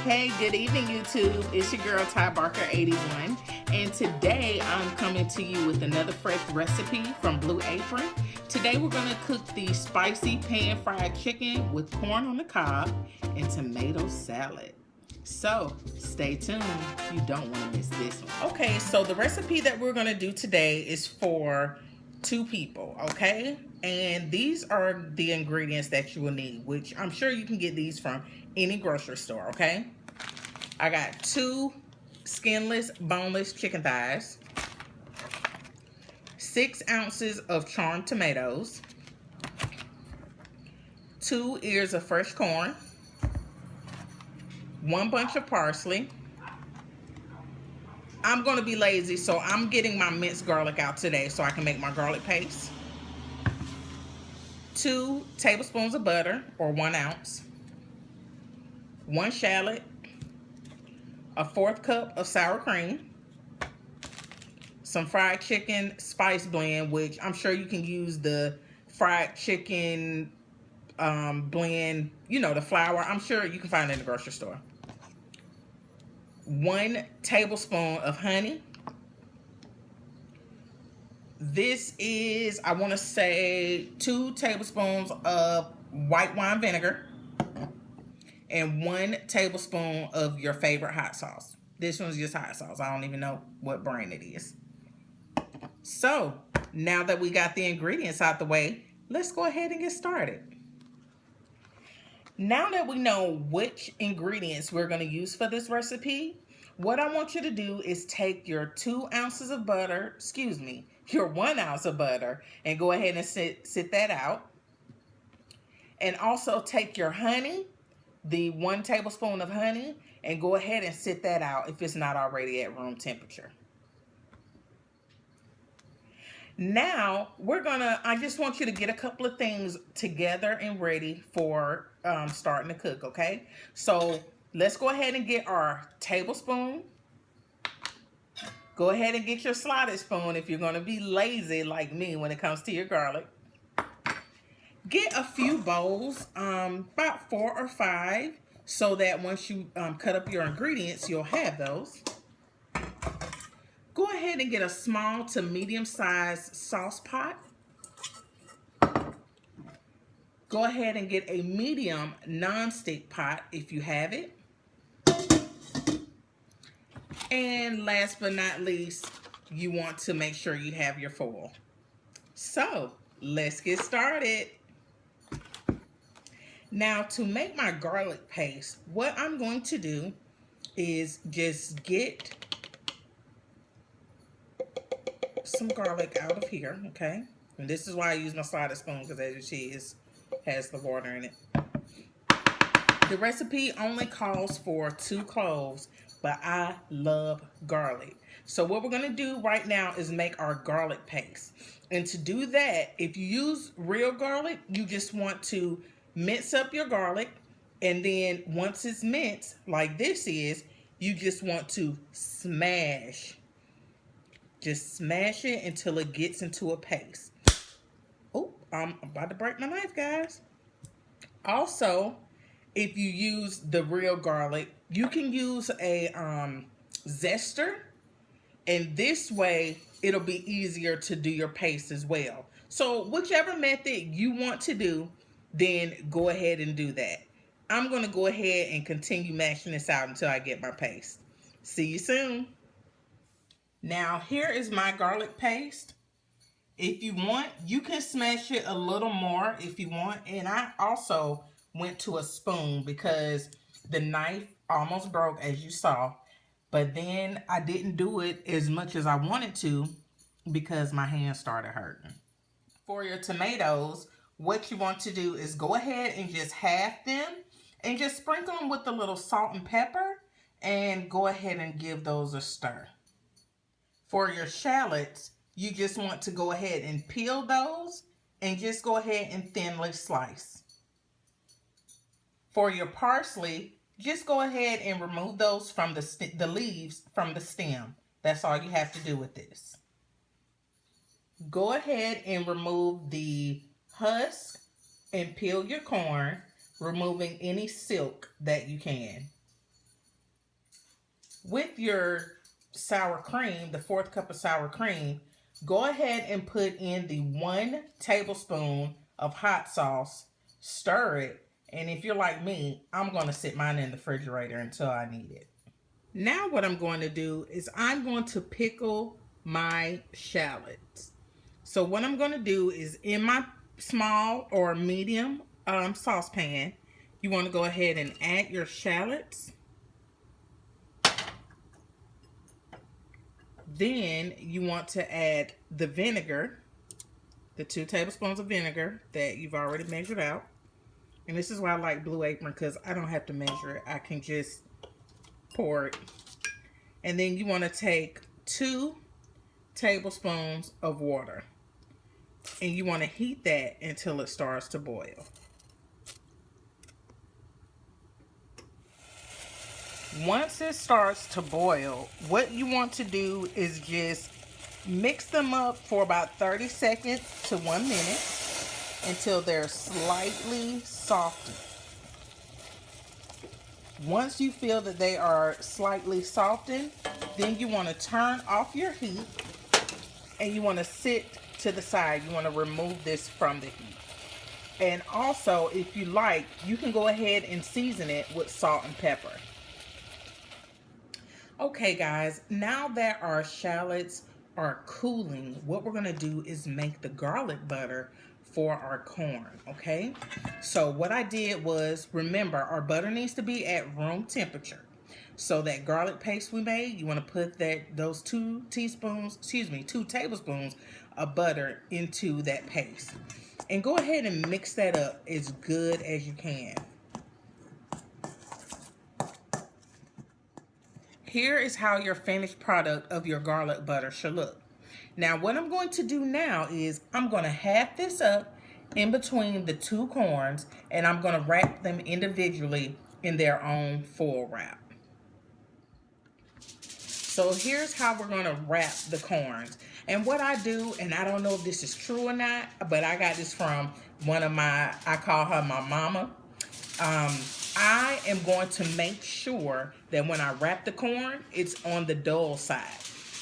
Hey, good evening, YouTube. It's your girl, Ty Barker 81, and today I'm coming to you with another fresh recipe from Blue Apron. Today we're going to cook the spicy pan-fried chicken with corn on the cob and tomato salad. So, stay tuned. You don't want to miss this one. Okay, so the recipe that we're going to do today is for 2 people, okay? And these are the ingredients that you will need, which I'm sure you can get these from any grocery store, okay? I got 2 skinless, boneless chicken thighs, 6 ounces of charred tomatoes, 2 ears of fresh corn, 1 bunch of parsley. I'm going to be lazy, so I'm getting my minced garlic out today so I can make my garlic paste. 2 tablespoons of butter, or 1 ounce. 1 shallot. A 1/4 cup of sour cream. Some fried chicken spice blend, which I'm sure you can use the fried chicken blend, you know, the flour. I'm sure you can find it in the grocery store. 1 tablespoon of honey. This is, I want to say, 2 tablespoons of white wine vinegar and 1 tablespoon of your favorite hot sauce. This one's just hot sauce. I don't even know what brand it is. So, now that we got the ingredients out the way, let's go ahead and get started. Now that we know which ingredients we're going to use for this recipe, what I want you to do is take your 2 ounces of butter, your 1 ounce of butter, and go ahead and sit that out. And also take your honey, the 1 tablespoon of honey, and go ahead and sit that out if it's not already at room temperature. Now, I just want you to get a couple of things together and ready for starting to cook, okay? So, let's go ahead and get our tablespoon. Go ahead and get your slotted spoon if you're going to be lazy like me when it comes to your garlic. Get a few bowls, about 4 or 5, so that once you cut up your ingredients, you'll have those. Go ahead and get a small to medium-sized sauce pot. Go ahead and get a medium non-stick pot if you have it. And last but not least, you want to make sure you have your foil. So, let's get started. Now, to make my garlic paste, what I'm going to do is just get some garlic out of here, okay? And this is why I use my slotted spoon, because as you see, it has the water in it. The recipe only calls for 2 cloves, but I love garlic. So what we're going to do right now is make our garlic paste. And to do that, if you use real garlic, you just want to mince up your garlic, and then once it's minced, like this is, you just want to smash. Just smash it until it gets into a paste. Oh, I'm about to break my knife, guys. Also, if you use the real garlic, you can use a zester, and this way it'll be easier to do your paste as well. So whichever method you want to do, then go ahead and do that. I'm going to go ahead and continue mashing this out until I get my paste. See you soon. Now, here is my garlic paste. If you want, you can smash it a little more if you want. And I also went to a spoon because the knife almost broke, as you saw. But then I didn't do it as much as I wanted to because my hands started hurting. For your tomatoes, what you want to do is go ahead and just half them and just sprinkle them with a little salt and pepper and go ahead and give those a stir. For your shallots, you just want to go ahead and peel those and just go ahead and thinly slice. For your parsley, just go ahead and remove those from the leaves from the stem. That's all you have to do with this. Go ahead and remove the husk and peel your corn, removing any silk that you can. With your sour cream, the 4th cup of sour cream, go ahead and put in the 1 tablespoon of hot sauce, stir it, and if you're like me, I'm going to sit mine in the refrigerator until I need it. Now what I'm going to do is I'm going to pickle my shallots. So what I'm going to do is in my small or medium saucepan, you want to go ahead and add your shallots. Then you want to add the vinegar, the 2 tablespoons of vinegar that you've already measured out. And this is why I like Blue Apron, because I don't have to measure it. I can just pour it. And then you want to take 2 tablespoons of water. And you want to heat that until it starts to boil. Once it starts to boil, what you want to do is just mix them up for about 30 seconds to 1 minute until they're slightly softened. Once you feel that they are slightly softened, then you want to turn off your heat and you want to sit to the side. You want to remove this from the heat. And also, if you like, you can go ahead and season it with salt and pepper. Okay guys, now that our shallots are cooling, what we're going to do is make the garlic butter for our corn, okay? So what I did was, remember, our butter needs to be at room temperature. So that garlic paste we made, you want to put those 2 tablespoons of butter into that paste. And go ahead and mix that up as good as you can. Here is how your finished product of your garlic butter should look. Now what I'm going to do now is I'm going to half this up in between the 2 corns, and I'm going to wrap them individually in their own foil wrap. So here's how we're going to wrap the corns. And what I do, and I don't know if this is true or not, but I got this from one of I call her my mama. I am going to make sure that when I wrap the corn, it's on the dull side.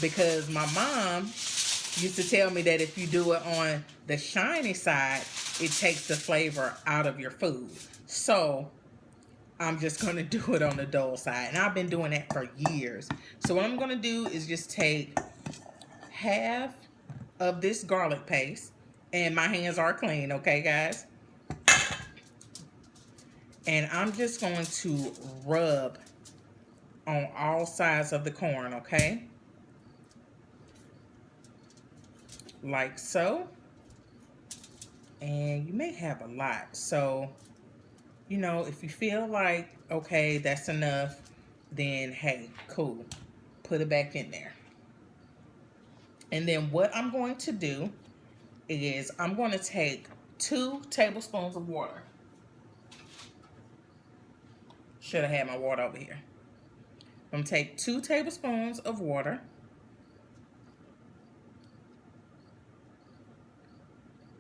Because my mom used to tell me that if you do it on the shiny side, it takes the flavor out of your food. So I'm just going to do it on the dull side. And I've been doing that for years. So what I'm going to do is just take half of this garlic paste. And my hands are clean, okay, guys? And I'm just going to rub on all sides of the corn, okay? Like so. And you may have a lot. So, you know, if you feel like, okay, that's enough, then hey, cool. Put it back in there. And then what I'm going to do is I'm going to take 2 tablespoons of water. Should have had my water over here. I'm going to take 2 tablespoons of water.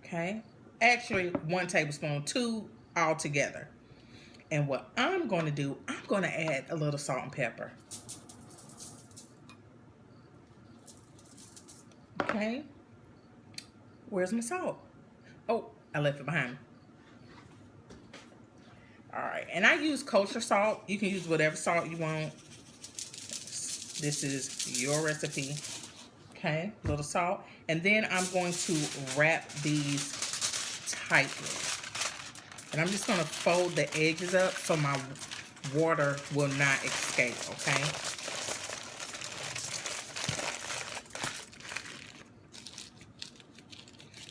Okay. Actually, 1 tablespoon, 2 altogether. And what I'm going to do, I'm going to add a little salt and pepper. Okay. Where's my salt? Oh, I left it behind me. Alright, and I use kosher salt. You can use whatever salt you want. This is your recipe. Okay, a little salt. And then I'm going to wrap these tightly. And I'm just going to fold the edges up so my water will not escape, okay?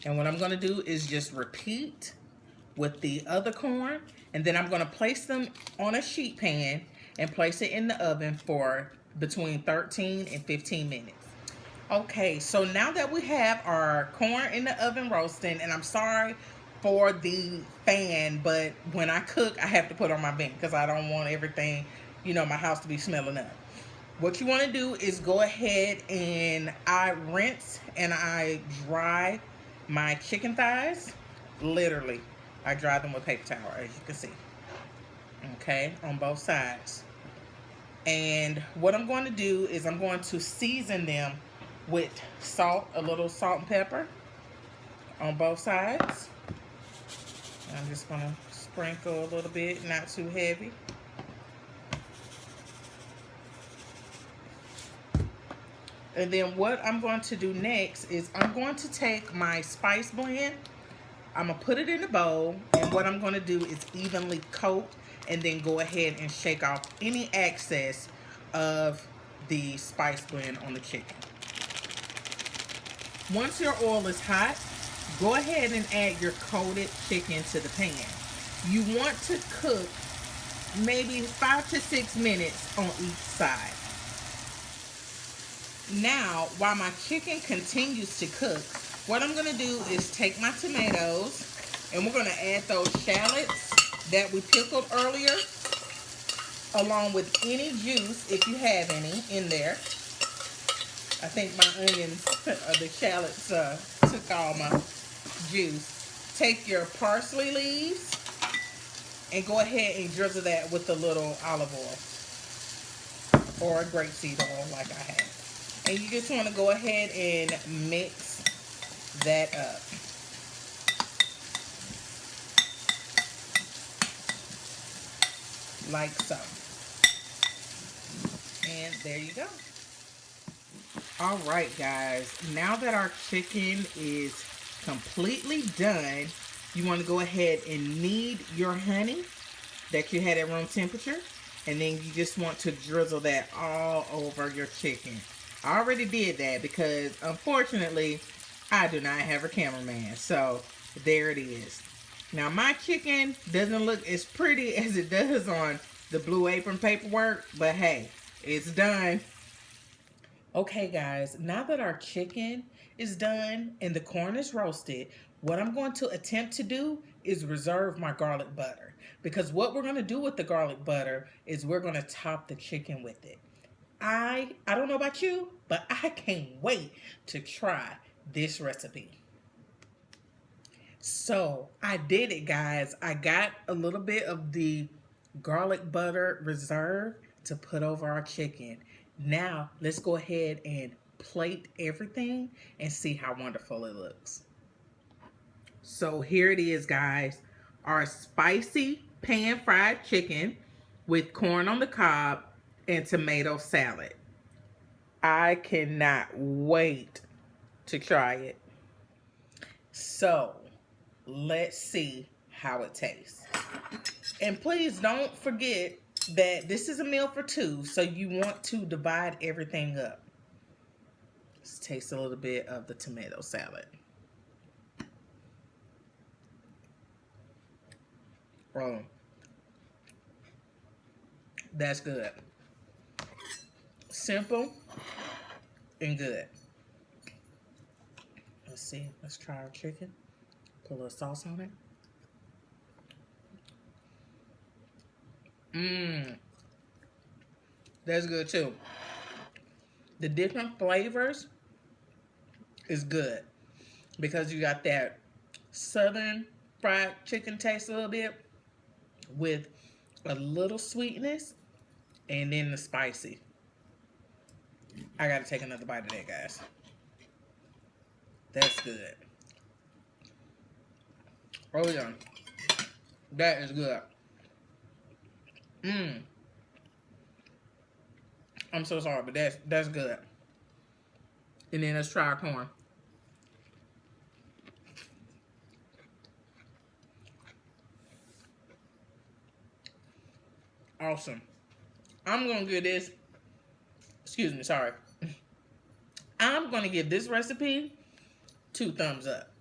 And what I'm going to do is just repeat with the other corn. And then I'm going to place them on a sheet pan and place it in the oven for between 13 and 15 minutes. Okay, so now that we have our corn in the oven roasting, and I'm sorry for the fan, but when I cook, I have to put on my vent because I don't want everything, you know, my house to be smelling up. What you want to do is go ahead and I rinse and I dry my chicken thighs. Literally, I dry them with paper towel, as you can see. Okay, on both sides. And what I'm going to do is I'm going to season them with salt, a little salt and pepper on both sides. I'm just going to sprinkle a little bit, not too heavy. And then what I'm going to do next is I'm going to take my spice blend. I'm going to put it in a bowl. And what I'm going to do is evenly coat and then go ahead and shake off any excess of the spice blend on the chicken. Once your oil is hot, go ahead and add your coated chicken to the pan. You want to cook maybe 5 to 6 minutes on each side. Now, while my chicken continues to cook, what I'm going to do is take my tomatoes and we're going to add those shallots that we pickled earlier, along with any juice, if you have any, in there. I think my onions, the shallots, took all my juice. Take your parsley leaves and go ahead and drizzle that with a little olive oil or grapeseed oil like I have. And you just want to go ahead and mix that up. Like so. And there you go. All right, guys. Now that our chicken is completely done, you want to go ahead and knead your honey that you had at room temperature. And then you just want to drizzle that all over your chicken. I already did that because, unfortunately, I do not have a cameraman. So, there it is. Now, my chicken doesn't look as pretty as it does on the Blue Apron paperwork. But, hey, it's done. Okay, guys. Now that our chicken is done and the corn is roasted, what I'm going to attempt to do is reserve my garlic butter. Because what we're going to do with the garlic butter is we're going to top the chicken with it. I don't know about you, but I can't wait to try this recipe. So I did it, guys. I got a little bit of the garlic butter reserve to put over our chicken. Now let's go ahead and plate everything and see how wonderful it looks. So here it is, guys. Our spicy pan fried chicken with corn on the cob and tomato salad. I cannot wait to try it. So, let's see how it tastes. And please don't forget that this is a meal for two, so you want to divide everything up. Let's taste a little bit of the tomato salad. Oh, that's good. Simple and good. Let's see. Let's try our chicken. Put a little sauce on it. That's good too. The different flavors is good because you got that southern fried chicken taste a little bit with a little sweetness and then the spicy. I gotta take another bite of that, guys. That's good. Oh yeah. That is good. I'm so sorry, but that's good. And then let's try our corn. Awesome. I'm gonna give this, excuse me, sorry. I'm gonna give this recipe 2 thumbs up.